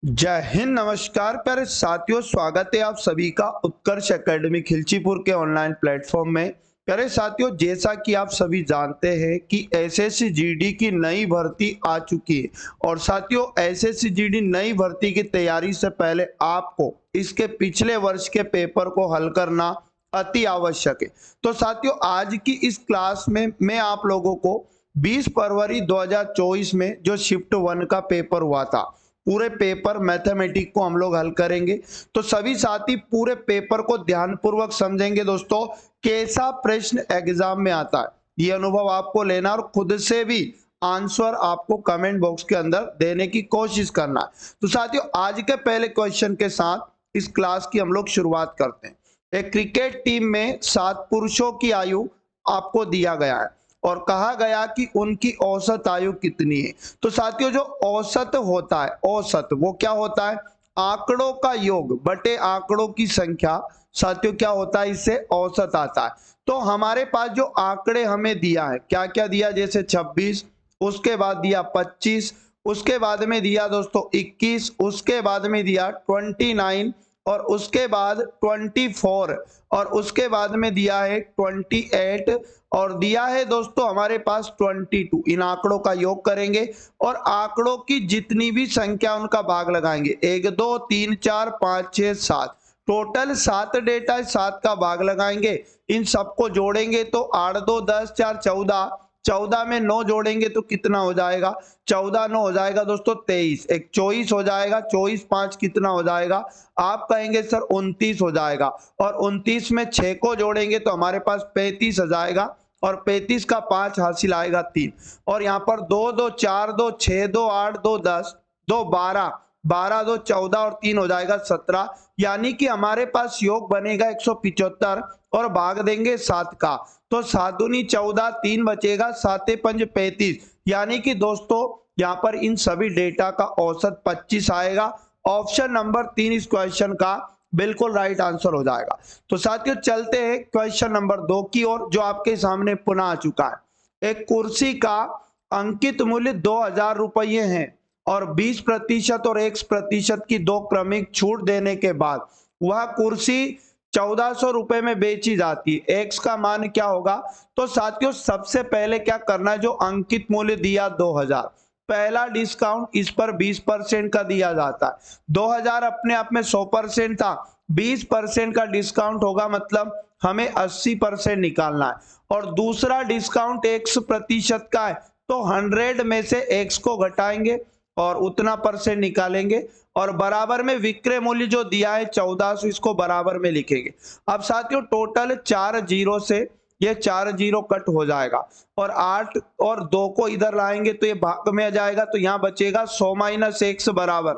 जय हिंद, नमस्कार प्यारे साथियों। स्वागत है आप सभी का उत्कर्ष एकेडमी खिलचीपुर के ऑनलाइन प्लेटफॉर्म में। प्यारे साथियों, जैसा कि आप सभी जानते हैं कि एसएससी जीडी की नई भर्ती आ चुकी है और साथियों एसएससी जीडी नई भर्ती की तैयारी से पहले आपको इसके पिछले वर्ष के पेपर को हल करना अति आवश्यक है। तो साथियों, आज की इस क्लास में मैं आप लोगों को 20 फरवरी 2024 में जो शिफ्ट 1 का पेपर हुआ था, पूरे पेपर मैथमेटिक्स को हम लोग हल करेंगे। तो सभी साथी पूरे पेपर को ध्यानपूर्वक समझेंगे। दोस्तों, कैसा प्रश्न एग्जाम में आता है ये अनुभव आपको लेना और खुद से भी आंसर आपको कमेंट बॉक्स के अंदर देने की कोशिश करना है। तो साथियों, आज के पहले क्वेश्चन के साथ इस क्लास की हम लोग शुरुआत करते हैं। एक क्रिकेट टीम में 7 पुरुषों की आयु आपको दिया गया है और कहा गया कि उनकी औसत आयु कितनी है। तो साथियों, जो औसत होता है, औसत वो क्या होता है? आंकड़ों का योग बटे आंकड़ों की संख्या। साथियों, क्या होता है? इससे औसत आता है। तो हमारे पास जो आंकड़े हमें दिया है, क्या क्या दिया? जैसे 26, उसके बाद दिया 25, उसके बाद में दिया दोस्तों 21, उसके बाद में दिया 29 और उसके बाद 24 और उसके बाद में दिया है 28 और दिया है दोस्तों हमारे पास 22। इन आंकड़ों का योग करेंगे और आंकड़ों की जितनी भी संख्या उनका भाग लगाएंगे। 1 2 3 4 5 6 7, टोटल 7 डेटा, 7 का भाग लगाएंगे। इन सबको जोड़ेंगे तो 8 2 10 4 14, 14 में 9 जोड़ेंगे तो कितना हो जाएगा? 14 9 हो जाएगा दोस्तों 23, एक 24 हो जाएगा, 24 5 कितना हो जाएगा? आप कहेंगे सर 29 हो जाएगा और 29 में 6 को जोड़ेंगे तो हमारे पास 35 आ जाएगा और 35 का 5 हासिल आएगा 3 और यहाँ पर 2 2 4 2 6 2 8 2 10 2 12, 12 2 14 और 3 हो जाएगा 17। यानी कि हमारे पास योग बनेगा 175 और भाग देंगे 7 का तो 7 दूनी 14, 3 बचेगा, 7 5 35। यानी कि दोस्तों यहाँ पर इन सभी डेटा का औसत 25 आएगा। ऑप्शन नंबर 3 इस क्वेश्चन का बिल्कुल राइट आंसर हो जाएगा। तो साथियों, चलते हैं क्वेश्चन नंबर 2 की ओर, जो आपके सामने पुनः आ चुका है। एक कुर्सी का अंकित मूल्य 2000 रुपये है और 20% और 1% की 2 क्रमिक छूट देने के बाद वह कुर्सी 1400 रुपए में बेची जाती है। एक्स का मान क्या होगा? तो साथियों, सबसे पहले क्या करना है? जो अंकित मूल्य दिया 2000, पहला डिस्काउंट इस पर 20% का दिया जाता है। 2000 अपने आप में 100% था, 20% का डिस्काउंट होगा, मतलब हमें 80% निकालना है। और दूसरा डिस्काउंट x% का है तो 100 में से x को घटाएंगे और उतना परसेंट निकालेंगे और बराबर में विक्रय मूल्य जो दिया है 1400, इसको बराबर में लिखेंगे। अब साथियों, टोटल 4 जीरो से ये 4 जीरो कट हो जाएगा और 8 और 2 को इधर लाएंगे तो ये भाग में आ जाएगा। तो यहाँ बचेगा 100 - x बराबर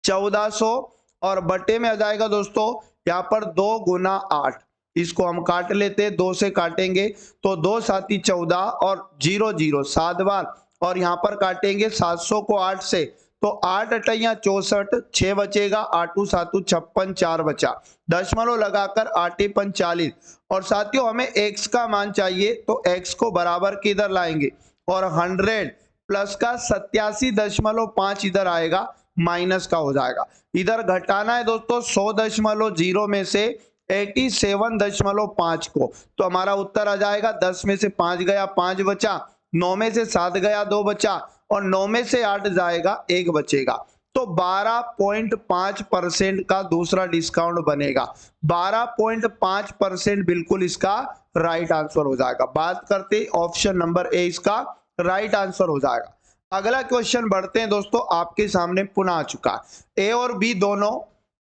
1400 और बटे में आ जाएगा दोस्तों यहाँ पर 2 गुना 8। इसको हम काट लेते हैं, 2 से काटेंगे तो 2 साथी 14 और 0 0 7 बार और यहाँ पर काटेंगे 700 को 8 से तो 8 अटैया 64, 6 बचेगा, 8 7 56, 4 बचा, दशमलव लगाकर 8 5 40। और साथियों, हमें x का मान चाहिए तो x को बराबर के इधर लाएंगे और 100 प्लस का 87.5 इधर आएगा, माइनस का हो जाएगा। इधर घटाना है दोस्तों 100.0 में से 87.5 को, तो हमारा उत्तर आ जाएगा 10 में से 5 गया 5 बचा, 9 में से 7 गया 2 बचा और 9 में से 8 जाएगा 1 बचेगा। तो 12.5% का दूसरा डिस्काउंट बनेगा। 12.5% बिल्कुल इसका राइट आंसर हो जाएगा। बात करते ऑप्शन नंबर ए इसका राइट आंसर हो जाएगा। अगला क्वेश्चन बढ़ते हैं दोस्तों, आपके सामने पुनः आ चुका है। ए और बी दोनों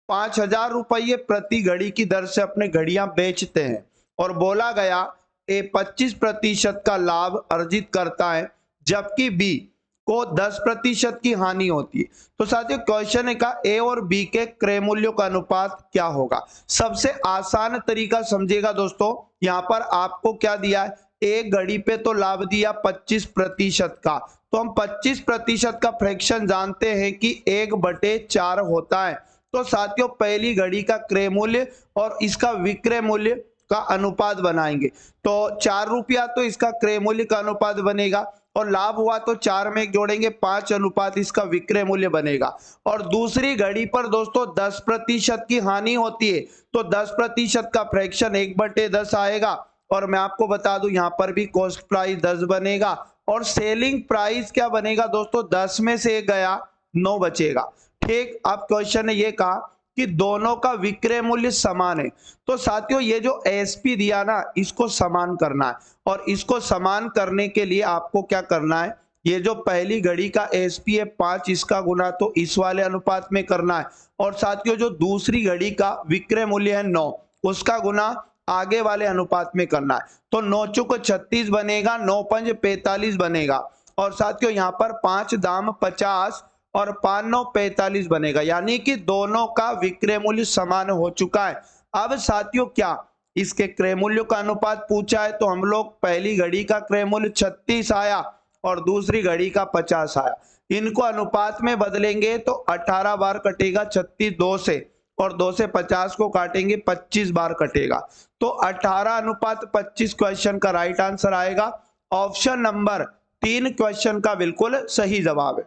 5000 रुपये प्रति घड़ी की दर से अपने घड़ियां बेचते हैं और बोला गया ए 25% का लाभ अर्जित करता है जबकि बी को 10% की हानि होती है। तो साथियों, क्वेश्चन है का ए और बी के क्रय मूल्यों का अनुपात क्या होगा? सबसे आसान तरीका समझेगा दोस्तों, यहां पर आपको क्या दिया है? एक घड़ी पे तो लाभ दिया 25% का, तो हम 25% का फ्रैक्शन जानते हैं कि 1/4 होता है। तो साथियों, पहली घड़ी का क्रय मूल्य और इसका विक्रय मूल्य का अनुपात बनाएंगे तो 4 रुपया तो इसका क्रय मूल्य का अनुपात बनेगा और लाभ हुआ तो 4 में 1 जोड़ेंगे 5 अनुपात इसका विक्रय मूल्य बनेगा। और दूसरी घड़ी पर दोस्तों 10% की हानि होती है तो 10% का फ्रैक्शन 1/10 आएगा। और मैं आपको बता दूं यहाँ पर भी कॉस्ट प्राइस 10 बनेगा और सेलिंग प्राइस क्या बनेगा दोस्तों, 10 में से 1 गया 9 बचेगा। ठीक, अब क्वेश्चन ने ये कहा कि दोनों का विक्रय मूल्य समान है। तो साथियों ये जो एसपी दिया ना, इसको समान करना है और इसको समान करने के लिए आपको क्या करना है, ये जो पहली घड़ी का एसपी है 5, इसका गुना तो इस वाले अनुपात में करना है। और साथियों जो दूसरी घड़ी का विक्रय मूल्य है 9, उसका गुना आगे वाले अनुपात में करना है। तो 9 चौक 36 बनेगा, 9 पंज 45 बनेगा। और साथियों यहाँ पर 5 दाम 50 और 5 9 45 बनेगा, यानी कि दोनों का विक्रय मूल्य समान हो चुका है। अब साथियों क्या इसके क्रय मूल्य का अनुपात पूछा है, तो हम लोग पहली घड़ी का क्रय मूल्य 36 आया और दूसरी घड़ी का 50 आया, इनको अनुपात में बदलेंगे तो 18 बार कटेगा 36 2 से, और 2 से 50 को काटेंगे 25 बार कटेगा। तो 18 अनुपात 25 क्वेश्चन का राइट आंसर आएगा। ऑप्शन नंबर 3 क्वेश्चन का बिल्कुल सही जवाब है।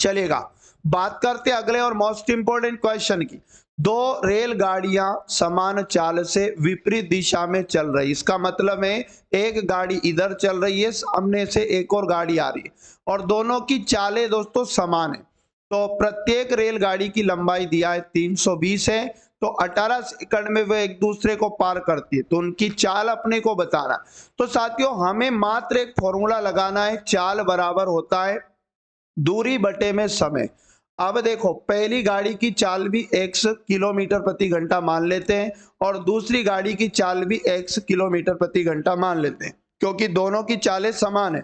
चलेगा, बात करते अगले और मोस्ट इंपोर्टेंट क्वेश्चन की। 2 रेलगाड़ियां समान चाल से विपरीत दिशा में चल रही, इसका मतलब है एक गाड़ी इधर चल रही है, सामने से एक और गाड़ी आ रही है और दोनों की चालें दोस्तों समान है। तो प्रत्येक रेलगाड़ी की लंबाई दिया है 320 है, तो 18 सेकंड में वे एक दूसरे को पार करती है, तो उनकी चाल अपने को बताना। तो साथियों हमें मात्र एक फॉर्मूला लगाना है, चाल बराबर होता है दूरी बटे में समय। अब देखो पहली गाड़ी की चाल भी x किलोमीटर प्रति घंटा मान लेते हैं और दूसरी गाड़ी की चाल भी x किलोमीटर प्रति घंटा मान लेते हैं, क्योंकि दोनों की चालें समान है।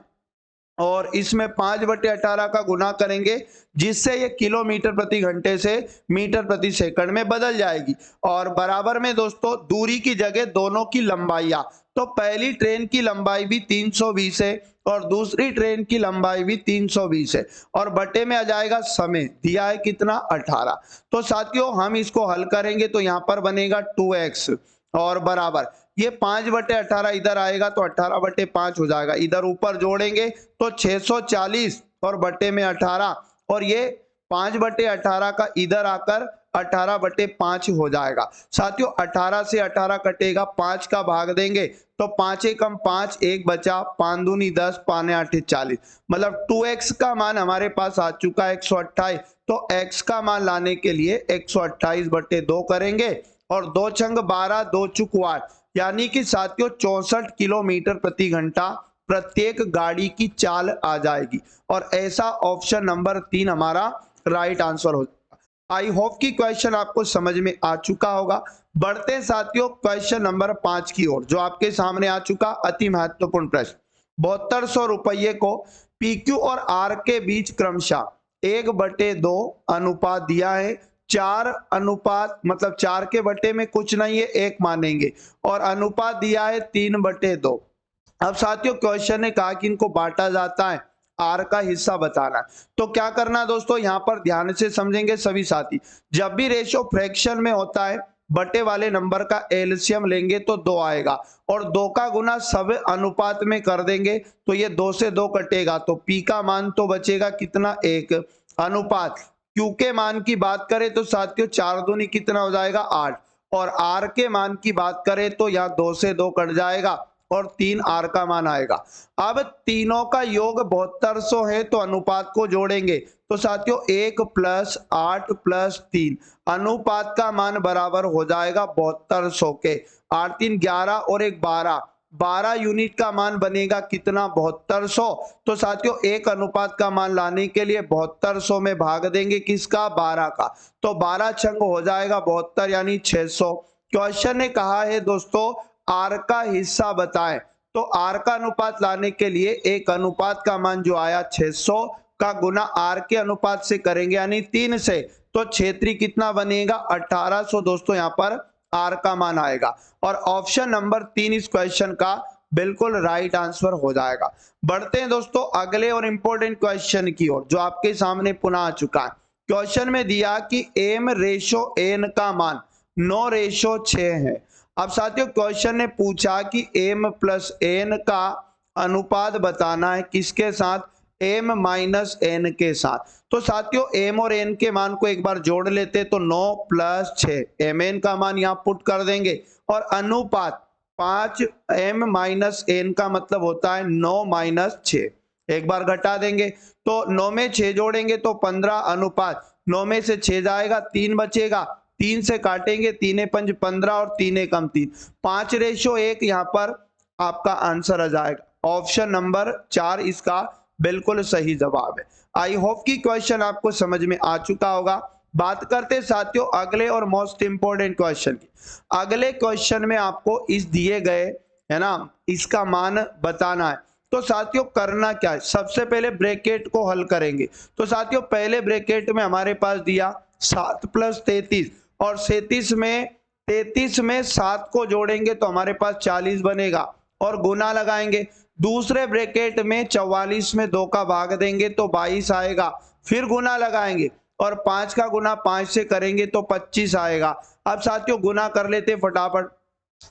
और इसमें 5/18 का गुना करेंगे, जिससे ये किलोमीटर प्रति घंटे से मीटर प्रति सेकंड में बदल जाएगी। और बराबर में दोस्तों दूरी की जगह दोनों की लंबाइयां, तो पहली ट्रेन की लंबाई भी 320 है और दूसरी ट्रेन की लंबाई भी 320 है, और बटे में आ जाएगा समय, दिया है कितना 18। तो साथियों हम इसको हल करेंगे तो यहाँ पर बनेगा 2x और बराबर ये 5/18 इधर आएगा तो 18/5 हो जाएगा, इधर ऊपर जोड़ेंगे तो 640 और बटे में 18, और ये 5/18 का इधर आकर 18/5 हो जाएगा। साथियों 18 से 18 कटेगा, 5 का भाग देंगे तो 5 एकम 5, 1 बचा, 5 दूनी 10, 5 8 40, मतलब 2x का मान हमारे पास आ चुका है 128। तो x का मान लाने के लिए 128/2 करेंगे और 2 छंग 12, 2 चुक 8, यानी कि साथियों 64 किलोमीटर प्रति घंटा प्रत्येक गाड़ी की चाल आ जाएगी। और ऐसा ऑप्शन नंबर 3 हमारा राइट आंसर हो। आई होप कि क्वेश्चन आपको समझ में आ चुका होगा। बढ़ते हैं साथियों क्वेश्चन नंबर 5 की ओर, जो आपके सामने आ चुका अति महत्वपूर्ण प्रश्न। 7200 रुपये को PQ और R के बीच क्रमशः 1/2 अनुपात दिया है, 4 अनुपात मतलब 4 के बटे में कुछ नहीं है 1 मानेंगे, और अनुपात दिया है 3/2। अब साथियों क्वेश्चन ने कहा कि इनको बांटा जाता है, आर का हिस्सा बताना है। तो क्या करना दोस्तों, यहाँ पर ध्यान से समझेंगे सभी साथी। जब भी रेशियो फ्रैक्शन में होता है बटे वाले नंबर का एलसीएम लेंगे तो 2 आएगा, और 2 का गुना सब अनुपात में कर देंगे तो ये 2 से 2 कटेगा, तो पी का मान तो बचेगा कितना 1 अनुपात। क्यू के मान की बात करें तो साथियों 4 दूनी कितना हो जाएगा 8, और आर के मान की बात करें तो यहाँ 2 से 2 कट जाएगा और 3 आर का मान आएगा। अब तीनों का योग 7200 है तो अनुपात को जोड़ेंगे तो साथियों 1 + 8 + 3 अनुपात का मान बराबर हो जाएगा 7200 के। 8 3 11 और 1 12, 12 यूनिट का मान बनेगा कितना 7200। तो साथियों एक अनुपात का मान लाने के लिए 7200 में भाग देंगे किसका 12 का, तो 12 छंग हो जाएगा 72 यानी 600। क्वेश्चन ने कहा है दोस्तों आर का हिस्सा बताएं, तो आर का अनुपात लाने के लिए एक अनुपात का मान जो आया 600 का गुना आर के अनुपात से करेंगे यानी 3 से, तो 6 कितना बनेगा 1800 दोस्तों, यहाँ पर आर का मान आएगा। और ऑप्शन नंबर 3 इस क्वेश्चन का बिल्कुल राइट आंसर हो जाएगा। बढ़ते हैं दोस्तों अगले और इंपॉर्टेंट क्वेश्चन की ओर, जो आपके सामने पुनः आ चुका है। क्वेश्चन में दिया कि m/n का मान 9/6 है। अब साथियों क्वेश्चन ने पूछा कि m + n का अनुपात बताना है किसके साथ, m माइनस n के साथ। तो साथियों m और n के मान को एक बार जोड़ लेते तो 9 प्लस 6, mn का मान यहाँ पुट कर देंगे और अनुपात 5 m माइनस n का मतलब होता है 9 माइनस 6। एक बार घटा देंगे तो 9 में 6 जोड़ेंगे तो 15 अनुपात 9 में से 6 जाएगा 3 बचेगा, 3 से काटेंगे 3 पंज 15 और 3 कम 3, 5:1 यहाँ पर आपका आंसर आ जाएगा। ऑप्शन नंबर 4 इसका बिल्कुल सही जवाब है। आई होप कि क्वेश्चन आपको समझ में आ चुका होगा। बात करते साथियों अगले और मोस्ट इंपोर्टेंट क्वेश्चन की। अगले क्वेश्चन में आपको इस दिए गए है ना इसका मान बताना है। तो साथियों करना क्या है, सबसे पहले ब्रैकेट को हल करेंगे। तो साथियों पहले ब्रैकेट में हमारे पास दिया 7 + 33 और 33 में 7 को जोड़ेंगे तो हमारे पास 40 बनेगा और गुना लगाएंगे। दूसरे ब्रैकेट में 44 में 2 का भाग देंगे तो 22 आएगा, फिर गुना लगाएंगे और 5 का गुना 5 से करेंगे तो 25 आएगा। अब साथियों गुना कर लेते फटाफट।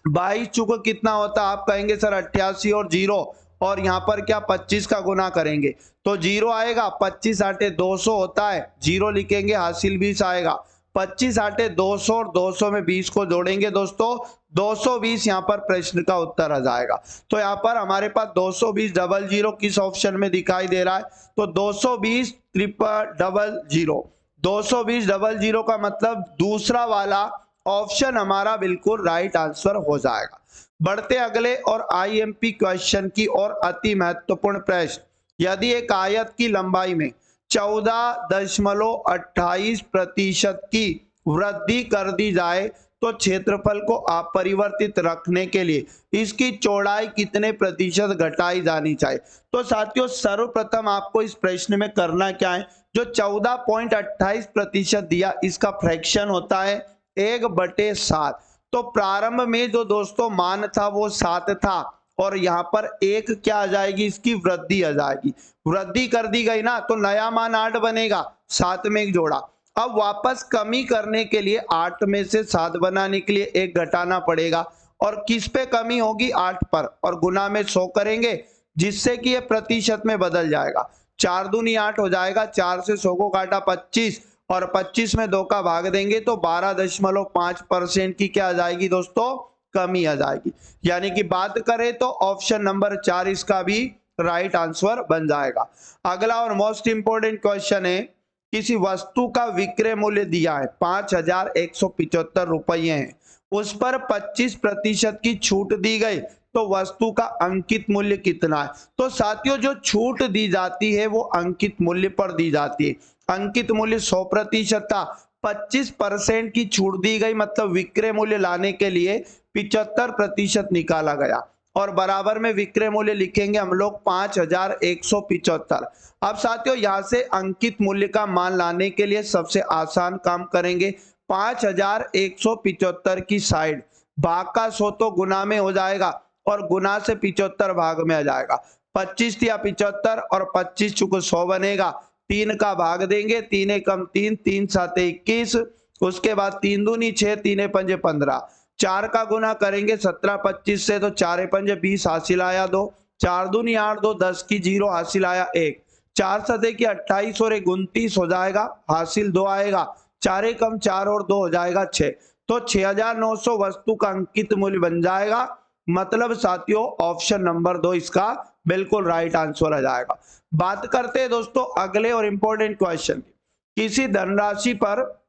22 चुको कितना होता है, आप कहेंगे सर 88 और 0 और यहाँ पर क्या 25 का गुना करेंगे तो 0 आएगा, 25 8 200 होता है, 0 लिखेंगे हासिल 20 आएगा। 25 8 200 और 200 में 20 को जोड़ेंगे दोस्तों 220, यहाँ पर प्रश्न का उत्तर आ जाएगा। तो यहाँ पर हमारे पास 220 00 किस ऑप्शन में दिखाई दे रहा है, तो 220 00 220 00 का मतलब दूसरा वाला ऑप्शन हमारा बिल्कुल राइट आंसर हो जाएगा। बढ़ते अगले और आईएमपी क्वेश्चन की और अति महत्वपूर्ण प्रश्न। यदि एक आयत की लंबाई में 14.28% की वृद्धि कर दी जाए तो क्षेत्रफल को अपरिवर्तित रखने के लिए इसकी चौड़ाई कितने प्रतिशत घटाई जानी चाहिए। तो साथियों सर्वप्रथम आपको इस प्रश्न में करना क्या है, जो 14.28% दिया इसका फ्रैक्शन होता है 1/7। तो प्रारंभ में जो दोस्तों मान था वो 7 था और यहाँ पर 1 क्या आ जाएगी, इसकी वृद्धि आ जाएगी। वृद्धि कर दी गई ना तो नया मान 8 बनेगा, 7 में 1 जोड़ा। अब वापस कमी करने के लिए 8 में से 7 बनाने के लिए 1 घटाना पड़ेगा और किस पे कमी होगी, 8 पर, और गुना में 100 करेंगे जिससे कि ये प्रतिशत में बदल जाएगा। 4 दूनी 8 हो जाएगा, 4 से 100 को काटा 25 और 25 में 2 का भाग देंगे तो 12.5% की क्या आ जाएगी दोस्तों, कमी आ जाएगी। यानी कि बात करें तो ऑप्शन नंबर 4 इसका भी राइट आंसर बन जाएगा। अगला और मोस्ट इंपोर्टेंट क्वेश्चन है, किसी वस्तु का विक्रय मूल्य दिया है 5175 रुपये है, उस पर 25% की छूट दी गई तो वस्तु का अंकित मूल्य कितना है। तो साथियों जो छूट दी जाती है वो अंकित मूल्य पर दी जाती है। अंकित मूल्य 100% था, 25% की छूट दी गई मतलब विक्रय मूल्य लाने के लिए 75% निकाला गया और बराबर में विक्रय मूल्य लिखेंगे हम लोग 5175। अब साथियों यहां से अंकित मूल्य का मान लाने के लिए सबसे आसान काम करेंगे, 5175 की साइड भाग का 100 तो गुना में हो जाएगा और गुना से 75 भाग में आ जाएगा। 25 या 75 और 25 चुको 100 बनेगा, 3 का भाग देंगे, 3 कम 3, 3 7 21, उसके बाद 3 दूनी 6, 3 पंजे 15, 4 का गुना करेंगे 17 25 से तो 4 पंजे 20 हासिल आया 2, 4 दूनी 8 2 10 की 0 हासिल आया 1, 4 7 की 28 और 29 हो जाएगा, हासिल 2 आएगा, 4 कम 4 और 2 हो जाएगा 6, तो 6900 वस्तु का अंकित मूल्य बन जाएगा। मतलब साथियों ऑप्शन नंबर 2 इसका बिल्कुल राइट आंसर आ जाएगा। बात करते हैं दोस्तों अगले और इंपॉर्टेंट क्वेश्चन की। किसी धनराशि पर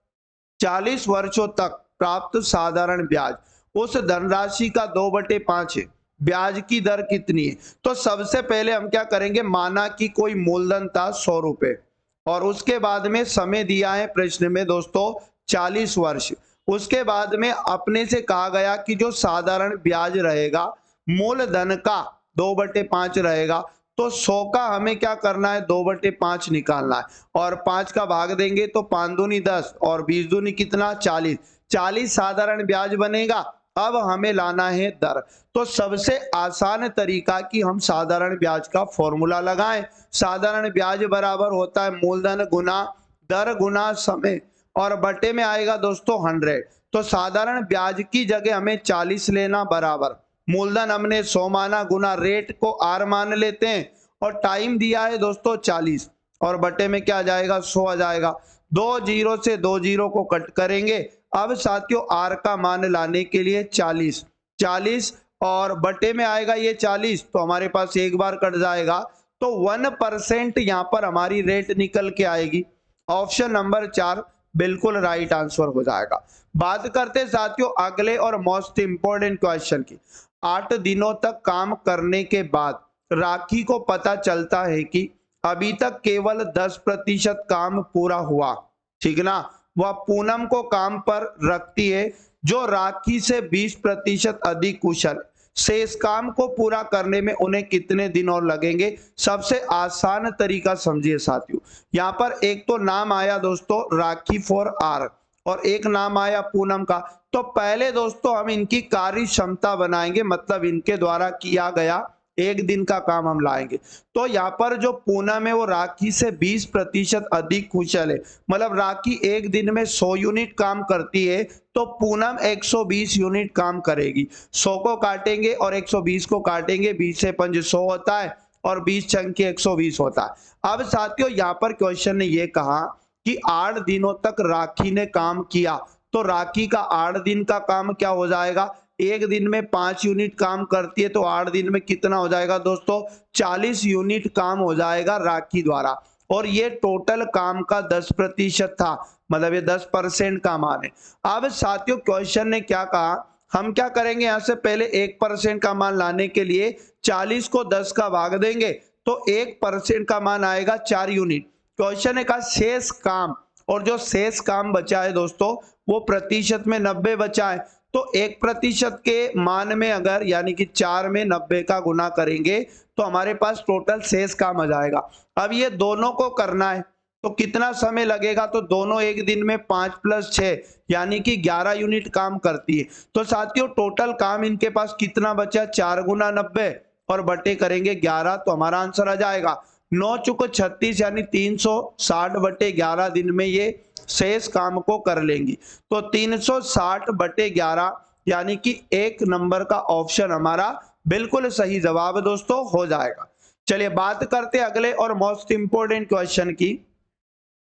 40 वर्षों तक प्राप्त साधारण ब्याज उस धनराशि का 2/5 है, ब्याज की दर कितनी है। तो सबसे पहले हम क्या करेंगे, माना कि कोई मूलधन था 100 रुपए और उसके बाद में समय दिया है प्रश्न में दोस्तों 40 वर्ष। उसके बाद में अपने से कहा गया कि जो साधारण ब्याज रहेगा मूलधन का 2/5 रहेगा, तो 100 का हमें क्या करना है, 2/5 निकालना है और 5 का भाग देंगे तो 5 दूनी 10 और 20 दूनी कितना 40, 40 साधारण ब्याज बनेगा। अब हमें लाना है दर। तो सबसे आसान तरीका कि हम साधारण ब्याज का फॉर्मूला लगाएं। साधारण ब्याज बराबर होता है मूलधन गुना दर गुना समय और बटे में आएगा दोस्तों 100। तो साधारण ब्याज की जगह हमें 40 लेना बराबर मूलधन हमने 100 माना, गुना रेट को आर मान लेते हैं और टाइम दिया है दोस्तों 40 और बटे में क्या आ जाएगा 100 आ जाएगा। 2 जीरो से 2 जीरो को कट करेंगे। अब साथियों आर का मान लाने के लिए 40 और बटे में आएगा ये 40 तो हमारे पास एक बार कट जाएगा तो 1% यहाँ पर हमारी रेट निकल के आएगी। ऑप्शन नंबर 4 बिल्कुल राइट आंसर हो जाएगा। बात करते साथियों अगले और मोस्ट इंपोर्टेंट क्वेश्चन की। 8 दिनों तक काम करने के बाद राखी को पता चलता है कि अभी तक केवल 10% काम पूरा हुआ, ठीक ना। वह पूनम को काम पर रखती है जो राखी से 20% अधिक कुशल। शेष काम को पूरा करने में उन्हें कितने दिन और लगेंगे। सबसे आसान तरीका समझिए साथियों, यहाँ पर एक तो नाम आया दोस्तों राखी फॉर आर और एक नाम आया पूनम का। तो पहले दोस्तों हम इनकी कार्य क्षमता बनाएंगे, मतलब इनके द्वारा किया गया एक दिन का काम हम लाएंगे। तो यहाँ पर जो पूनम है वो राखी से 20% अधिक कुशल है, मतलब राखी एक दिन में 100 यूनिट काम करती है तो पूनम 120 यूनिट काम करेगी। 100 को काटेंगे और 120 को काटेंगे, 20 से 5 100 होता है और 20 छंके 120 होता है। अब साथियों यहाँ पर क्वेश्चन ने ये कहा कि 8 दिनों तक राखी ने काम किया तो राखी का 8 दिन का काम क्या हो जाएगा। एक दिन में 5 यूनिट काम करती है तो 8 दिन में कितना हो जाएगा दोस्तों 40 यूनिट काम हो जाएगा राखी द्वारा। और ये टोटल काम का 10% था, मतलब ये 10% का मान है। अब साथियों क्वेश्चन ने क्या कहा, हम क्या करेंगे यहाँ से पहले 1% का मान लाने के लिए 40 को 10 का भाग देंगे तो 1% का मान आएगा 4 यूनिट। क्वेश्चन ने कहा शेष काम, और जो शेष काम बचा है दोस्तों वो प्रतिशत में 90 बचा है तो 1% के मान में अगर यानी कि 4 में 90 का गुना करेंगे तो हमारे पास टोटल शेष काम आ जाएगा। अब ये दोनों को करना है तो कितना समय लगेगा, तो दोनों एक दिन में 5 + 6 यानी कि 11 यूनिट काम करती है। तो साथियों टोटल काम इनके पास कितना बचा, 4 × 90 और बटे करेंगे 11 तो हमारा आंसर आ जाएगा 9 × 36 यानी 360/11 दिन में ये शेष काम को कर लेंगी। तो 360/11 यानी कि 1 नंबर का ऑप्शन हमारा बिल्कुल सही जवाब दोस्तों हो जाएगा। चलिए बात करते हैं अगले और मोस्ट इंपोर्टेंट क्वेश्चन की।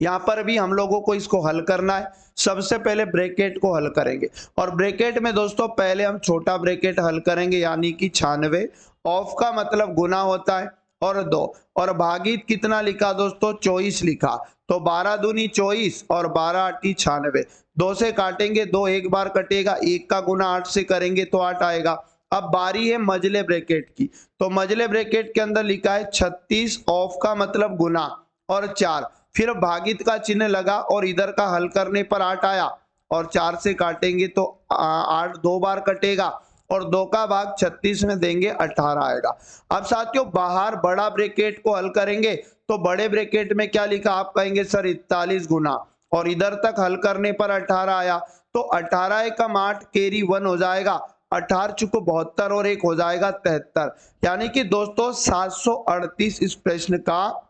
यहाँ पर भी हम लोगों को इसको हल करना है। सबसे पहले ब्रैकेट को हल करेंगे और ब्रैकेट में दोस्तों पहले हम छोटा ब्रैकेट हल करेंगे यानी कि 96। ऑफ का मतलब गुना होता है और 2 और भागित कितना लिखा दोस्तों 24 लिखा तो 12 दूनी 24 और 12 8 96। 2 से काटेंगे 2 एक बार कटेगा, 1 का गुना 8 से करेंगे तो 8 आएगा। अब बारी है मजले ब्रैकेट की, तो मजले ब्रैकेट के अंदर लिखा है 36 ऑफ का मतलब गुना और 4 फिर भागित का चिन्ह लगा और इधर का हल करने पर 8 आया और 4 से काटेंगे तो 8 दो बार कटेगा और 2 का भाग 36 में देंगे 18 आएगा। अब साथियों बाहर बड़ा ब्रैकेट को हल करेंगे तो बड़े ब्रैकेट में क्या लिखा, आप कहेंगे सर 41 गुना और इधर तक हल करने पर 18 आया तो 18 एकम 8 कैरी 1 हो जाएगा, 18 चुको 72 और 1 हो जाएगा 73 यानी कि दोस्तों 738 इस प्रश्न का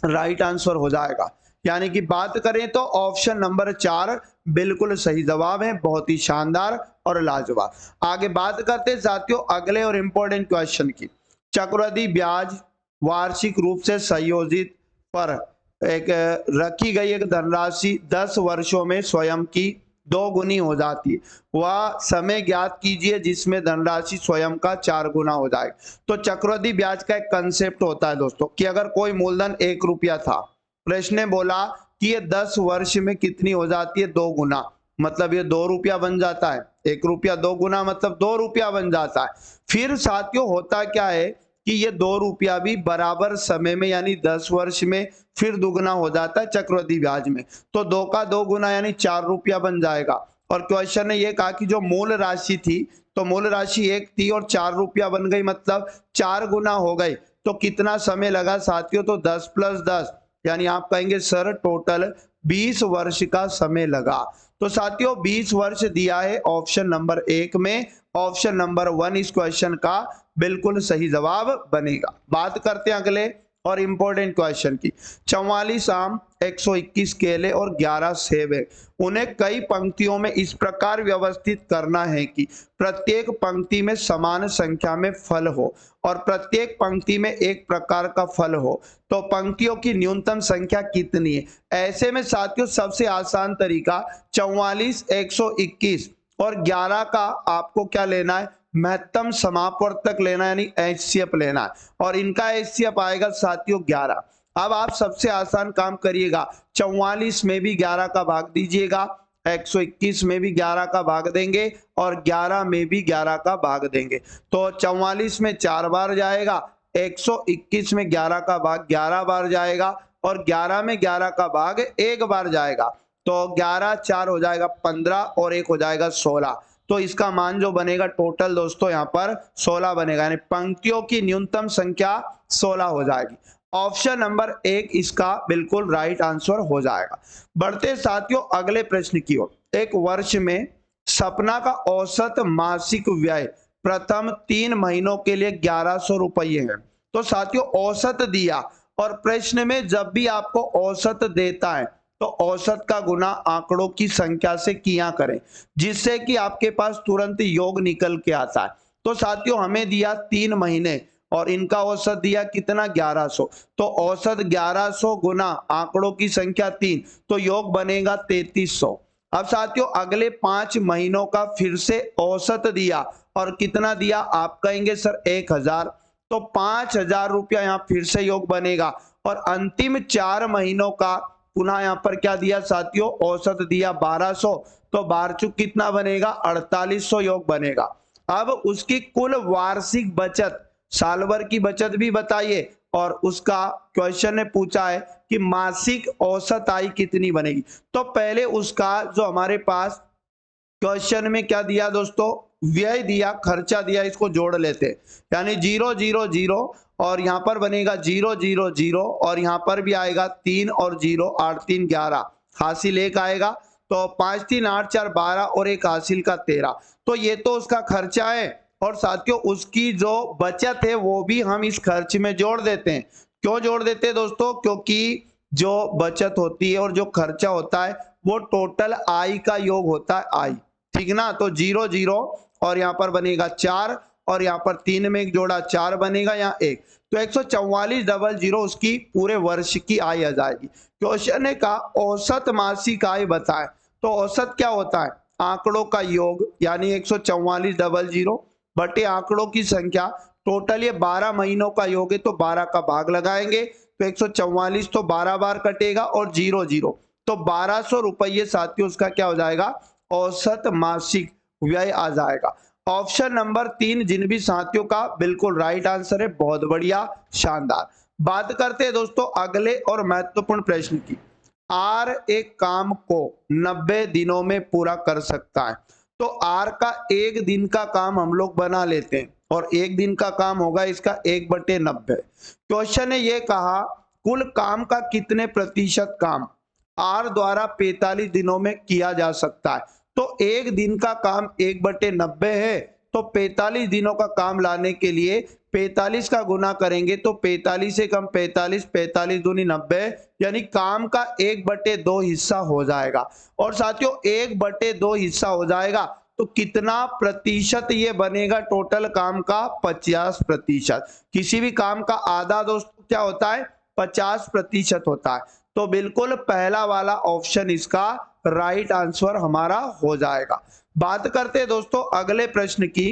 राइट आंसर हो जाएगा। यानी कि बात करें तो ऑप्शन नंबर 4 बिल्कुल सही जवाब है। बहुत ही शानदार और लाजवाब। आगे बात करते हैं साथियों अगले और इंपॉर्टेंट क्वेश्चन की। चक्रवृद्धि ब्याज वार्षिक रूप से संयोजित पर एक रखी गई एक धनराशि 10 वर्षों में स्वयं की 2 गुनी हो जाती है। वह समय ज्ञात कीजिए जिसमें धनराशि स्वयं का 4 गुना हो जाएगा। तो चक्रवृद्धि ब्याज का एक कंसेप्ट होता है दोस्तों कि अगर कोई मूलधन 1 रुपया था, प्रश्न ने बोला कि ये 10 वर्ष में कितनी हो जाती है 2 गुना, मतलब ये 2 रुपया बन जाता है। 1 रुपया 2 गुना मतलब 2 रुपया बन जाता है। फिर साथियों होता क्या है कि ये 2 रुपया भी बराबर समय में यानी 10 वर्ष में फिर दुगना हो जाता है चक्रवृद्धि ब्याज में, तो 2 का 2 गुना यानी 4 रुपया बन जाएगा। और क्वेश्चन ने ये कहा कि जो मूल राशि थी तो मूल राशि 1 थी और 4 रुपया बन गई, मतलब 4 गुना हो गई। तो कितना समय लगा साथियों, तो 10 + 10 यानी आप कहेंगे सर टोटल 20 वर्ष का समय लगा। तो साथियों 20 वर्ष दिया है ऑप्शन नंबर 1 में। ऑप्शन नंबर 1 इस क्वेश्चन का बिल्कुल सही जवाब बनेगा। बात करते हैं अगले और इंपॉर्टेंट क्वेश्चन की। 44 आम 121 केले और 11 सेब है। उन्हें कई पंक्तियों में इस प्रकार व्यवस्थित करना है कि प्रत्येक पंक्ति में समान संख्या में फल हो और प्रत्येक पंक्ति में एक प्रकार का फल हो, तो पंक्तियों की न्यूनतम संख्या कितनी है? ऐसे में साथियों सबसे आसान तरीका 44, 121 और 11 का आपको क्या लेना है? महत्तम समापवर्तक लेना है, यानी एचसीएफ लेना है, और इनका एचसीएफ आएगा साथियों 11। अब आप सबसे आसान काम करिएगा, 44 में भी 11 का भाग दीजिएगा, 121 में भी 11 का भाग देंगे और 11 में भी 11 का भाग देंगे। तो 44 में 4 बार जाएगा, 121 में 11 का भाग 11 बार जाएगा और 11 में 11 का भाग 1 बार जाएगा। तो 11 4 हो जाएगा 15 और 1 हो जाएगा 16। तो इसका मान जो बनेगा टोटल दोस्तों यहाँ पर 16 बनेगा, यानी पंक्तियों की न्यूनतम संख्या 16 हो जाएगी। ऑप्शन नंबर 1 इसका बिल्कुल राइट आंसर हो जाएगा। बढ़ते साथियों अगले प्रश्न की ओर। एक वर्ष में सपना का औसत मासिक व्यय प्रथम 3 महीनों के लिए 1100 रुपये है। तो साथियों औसत दिया और प्रश्न में जब भी आपको औसत देता है तो औसत का गुना आंकड़ों की संख्या से किया करें, जिससे कि आपके पास तुरंत योग निकल के आता है। तो साथियों हमें दिया 3 महीने और इनका औसत दिया कितना? 1100। तो औसत 1100 गुना आंकड़ों की संख्या 3, तो योग बनेगा 3300। अब साथियों अगले 5 महीनों का फिर से औसत दिया और कितना दिया? आप कहेंगे सर 1000, तो 5000 रुपया यहाँ फिर से योग बनेगा। और अंतिम 4 महीनों का पुनः यहाँ पर क्या दिया साथियों? औसत दिया 1200, तो 12 कितना बनेगा? 4800 योग बनेगा। अब उसकी कुल वार्षिक बचत, साल भर की बचत भी बताइए, और उसका क्वेश्चन ने पूछा है कि मासिक औसत आय कितनी बनेगी। तो पहले उसका जो हमारे पास क्वेश्चन में क्या दिया दोस्तों? व्यय दिया, खर्चा दिया, इसको जोड़ लेते, यानी 0 0 0 और यहाँ पर बनेगा 0 0 0 और यहाँ पर भी आएगा 3 और 0, 8 3 11, हासिल 1 आएगा। तो 5 3 8 4 12 और 1 हासिल का 13। तो ये तो उसका खर्चा है, और साथियों उसकी जो बचत है वो भी हम इस खर्च में जोड़ देते हैं। क्यों जोड़ देते हैं दोस्तों? क्योंकि जो बचत होती है और जो खर्चा होता है वो टोटल आय का योग होता है, आय, ठीक ना। तो 0 0 और यहाँ पर बनेगा 4 और यहाँ पर 3 में एक जोड़ा 4 बनेगा, यहाँ 1, तो 144,000 उसकी पूरे वर्ष की आय आ जाएगी। क्वेश्चन ने कहा औसत मासिक आय बताएं, तो औसत क्या होता है? आंकड़ों का योग, यानी 144,000 बटे आंकड़ों की संख्या, टोटल ये 12 महीनों का योग है, तो 12 का भाग लगाएंगे, तो 144 तो 12 बार कटेगा और 0 0, तो 1200 रुपये साथियों उसका क्या हो जाएगा? औसत मासिक व्यय आ जाएगा। ऑप्शन नंबर 3 जिन भी साथियों का बिल्कुल राइट आंसर है, बहुत बढ़िया, शानदार। बात करते हैं दोस्तों अगले और महत्वपूर्ण प्रश्न की। आर एक काम को 90 दिनों में पूरा कर सकता है। तो आर का 1 दिन का काम हम लोग बना लेते हैं और 1 दिन का काम होगा इसका 1/90। क्वेश्चन ने ये कहा कुल काम का कितने प्रतिशत काम आर द्वारा 45 दिनों में किया जा सकता है। तो 1 दिन का काम 1/90 है, तो 45 दिनों का काम लाने के लिए 45 का गुना करेंगे, तो 45 से कम 45, 45 दूनी 90, यानी काम का 1/2 हिस्सा हो जाएगा। और साथियों 1/2 हिस्सा हो जाएगा तो कितना प्रतिशत ये बनेगा? टोटल काम का 50%। किसी भी काम का आधा दोस्तों क्या होता है? 50% होता है। तो बिल्कुल पहला वाला ऑप्शन इसका राइट आंसर हमारा हो जाएगा। बात करते हैं दोस्तों अगले प्रश्न की।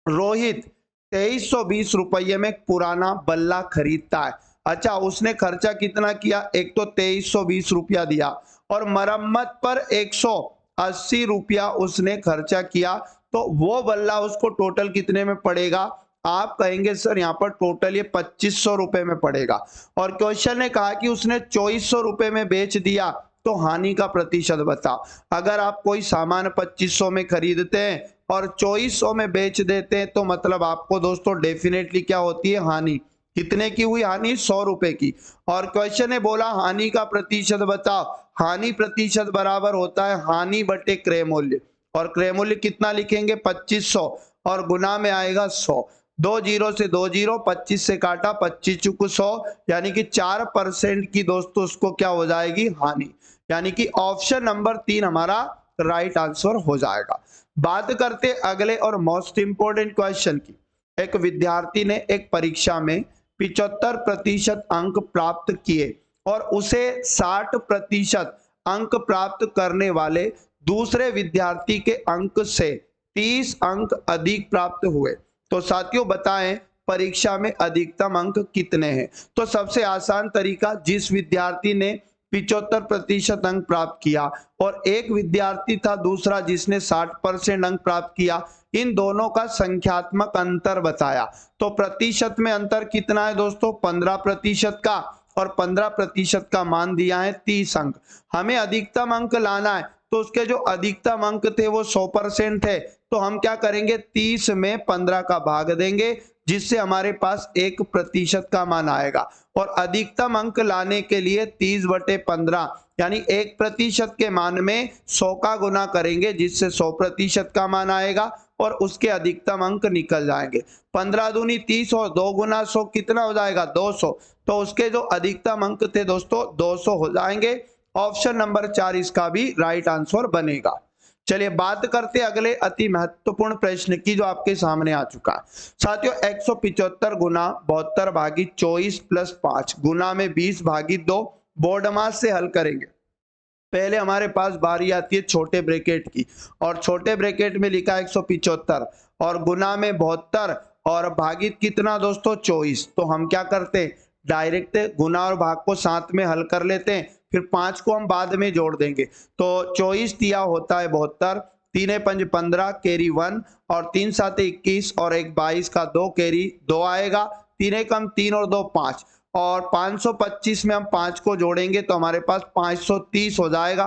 रोहित 2320 रुपये में पुराना बल्ला खरीदता है। अच्छा, उसने खर्चा कितना किया? एक तो 2320 रुपया दिया और मरम्मत पर 180 रुपया उसने खर्चा किया, तो वो बल्ला उसको टोटल कितने में पड़ेगा? आप कहेंगे सर यहाँ पर टोटल ये 2500 रुपए में पड़ेगा। और क्वेश्चन ने कहा कि उसने 2400 रुपए में बेच दिया, तो हानि का प्रतिशत बताओ। अगर आप कोई सामान 2500 में खरीदते हैं और 2400 में बेच देते हैं, तो मतलब आपको दोस्तों डेफिनेटली क्या होती है? हानि। कितने की हुई हानि? 100 रुपए की। और क्वेश्चन ने बोला हानि का प्रतिशत बताओ। हानि प्रतिशत बराबर होता है हानि बटे क्रय मूल्य, और क्रय मूल्य कितना लिखेंगे? 2500 और गुना में आएगा 100। दो जीरो से दो जीरो, 25 से काटा, 25 चुक 100, यानी कि 4% की दोस्तों उसको क्या हो जाएगी, हानि। यानी कि ऑप्शन नंबर 3 हमारा राइट आंसर हो जाएगा। बात करते अगले और मोस्ट इंपोर्टेंट क्वेश्चन की। एक विद्यार्थी ने एक परीक्षा में 75% अंक प्राप्त किए और उसे 60% अंक प्राप्त करने वाले दूसरे विद्यार्थी के अंक से 30 अंक अधिक प्राप्त हुए। तो साथियों बताएं परीक्षा में अधिकतम अंक कितने हैं। तो सबसे आसान तरीका, जिस विद्यार्थी ने 75% अंक प्राप्त किया और एक विद्यार्थी था दूसरा जिसने 60% अंक प्राप्त किया, इन दोनों का संख्यात्मक अंतर बताया। तो प्रतिशत में अंतर कितना है दोस्तों, 15% का, और 15% का मान दिया है 30 अंक। हमें अधिकतम अंक लाना है, तो उसके जो अधिकतम अंक थे वो 100% थे। तो हम क्या करेंगे, 30 में 15 का भाग देंगे, जिससे हमारे पास 1% का मान आएगा। और अधिकतम अंक लाने के लिए 30/15 यानी 1% के मान में 100 का गुना करेंगे, जिससे 100% का मान आएगा और उसके अधिकतम अंक निकल जाएंगे। 15 दूनी 30 और 2 गुना 100 कितना हो जाएगा, 200। तो उसके जो अधिकतम अंक थे दोस्तों 200 हो जाएंगे। ऑप्शन नंबर 4 इसका भी राइट आंसर बनेगा। चलिए बात करते अगले अति महत्वपूर्ण प्रश्न की, जो आपके सामने आ चुका है। साथियों 175 गुना 72 भागी 24 प्लस 5 गुना में 20 भागी 2 बोर्ड मास से हल करेंगे। पहले हमारे पास बारी आती है छोटे ब्रैकेट की, और छोटे ब्रैकेट में लिखा 175 और गुना में 72 और भागित कितना दोस्तों 24। तो हम क्या करते हैं, डायरेक्ट गुना और भाग को साथ में हल कर लेते हैं, फिर 5 को हम बाद में जोड़ देंगे। तो 24 दिया होता है 72, 3 5 15 कैरी 1 और 3 7 21 और 1 22 का 2 कैरी 2 आएगा। 3 कम 3 और 2 5 और 525 में हम 5 को जोड़ेंगे तो हमारे पास 530 हो जाएगा।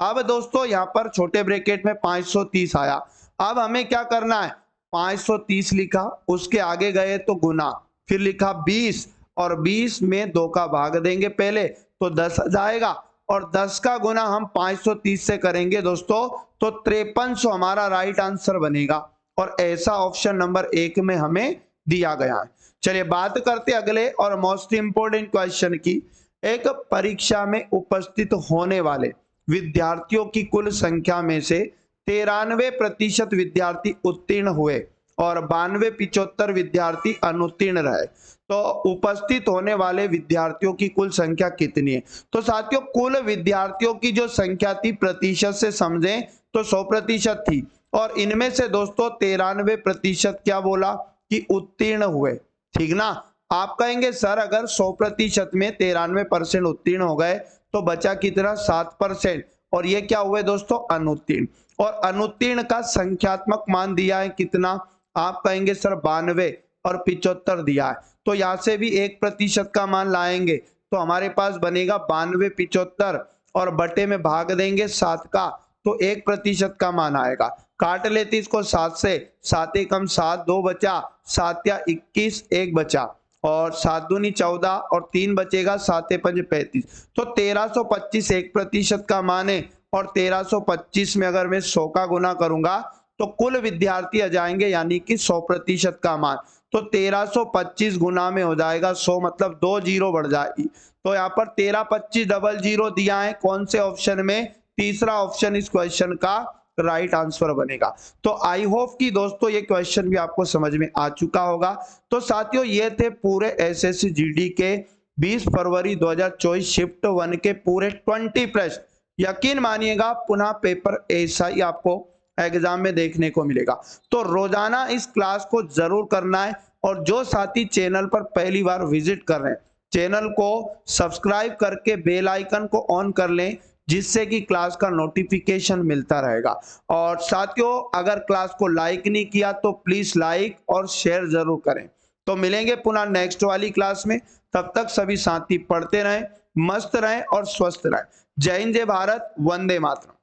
अब दोस्तों यहाँ पर छोटे ब्रैकेट में 530 आया। अब हमें क्या करना है, 530 लिखा, उसके आगे गए तो गुना, फिर लिखा 20 और 20 में 2 का भाग देंगे पहले, तो 10 आ जाएगा। और 10 का गुना हम 530 से करेंगे दोस्तों, तो 5300 हमारा राइट आंसर बनेगा। और ऐसा ऑप्शन नंबर 1 में हमें दिया गया है। चलिए बात करते अगले और मोस्ट इंपोर्टेंट क्वेश्चन की। एक परीक्षा में उपस्थित होने वाले विद्यार्थियों की कुल संख्या में से 93% विद्यार्थी उत्तीर्ण हुए और 92-75 विद्यार्थी अनुत्तीर्ण रहे। तो उपस्थित होने वाले विद्यार्थियों की कुल संख्या कितनी है। तो साथियों कुल विद्यार्थियों की जो संख्या थी प्रतिशत से समझें तो 100% थी, और इनमें से दोस्तों 93% क्या बोला कि उत्तीर्ण हुए, ठीक ना। आप कहेंगे सर अगर 100% में 93% उत्तीर्ण हो गए तो बचा कितना, 7%, और ये क्या हुए दोस्तों, अनुत्तीर्ण। और अनुत्तीर्ण का संख्यात्मक मान दिया है कितना, आप कहेंगे सर 92 और 75 दिया है। तो यहां से भी 1% का मान लाएंगे तो हमारे पास बनेगा 92 75 और बटे में भाग देंगे 7 का, तो 1% का मान आएगा। काट लेते इसको 7 से, 7 एकम 7, 2 बचा, 7 या 21, 1 बचा, और 7 दूनी 14 और 3 बचेगा, 7 5 35। तो 1325 1% का मान है, और 1325 में अगर मैं 100 का गुना करूंगा तो कुल विद्यार्थी आ जाएंगे, यानी कि 100% का मान। तो 1325 गुना में हो जाएगा 100, मतलब 2 जीरो बढ़ जाएगी। तो यहाँ पर 132500 दिया है, कौन से ऑप्शन में, तीसरा ऑप्शन इस क्वेश्चन का राइट आंसर बनेगा। तो आई होप कि दोस्तों ये क्वेश्चन भी आपको समझ में आ चुका होगा। तो साथियों ये थे पूरे एसएससी जीडी के 20 फरवरी 2024 शिफ्ट 1 के पूरे 20 प्रश्न। यकीन मानिएगा पुनः पेपर ऐसा ही आपको एग्जाम में देखने को मिलेगा। तो रोजाना इस क्लास को जरूर करना है, और जो साथी चैनल पर पहली बार विजिट कर रहे हैं चैनल को सब्सक्राइब करके बेल आइकन को ऑन कर लें, जिससे कि क्लास का नोटिफिकेशन मिलता रहेगा। और साथियों अगर क्लास को लाइक नहीं किया तो प्लीज लाइक और शेयर जरूर करें। तो मिलेंगे पुनः नेक्स्ट वाली क्लास में, तब तक सभी साथी पढ़ते रहें, मस्त रहें और स्वस्थ रहें। जय हिंद, जय भारत, वंदे मातरम।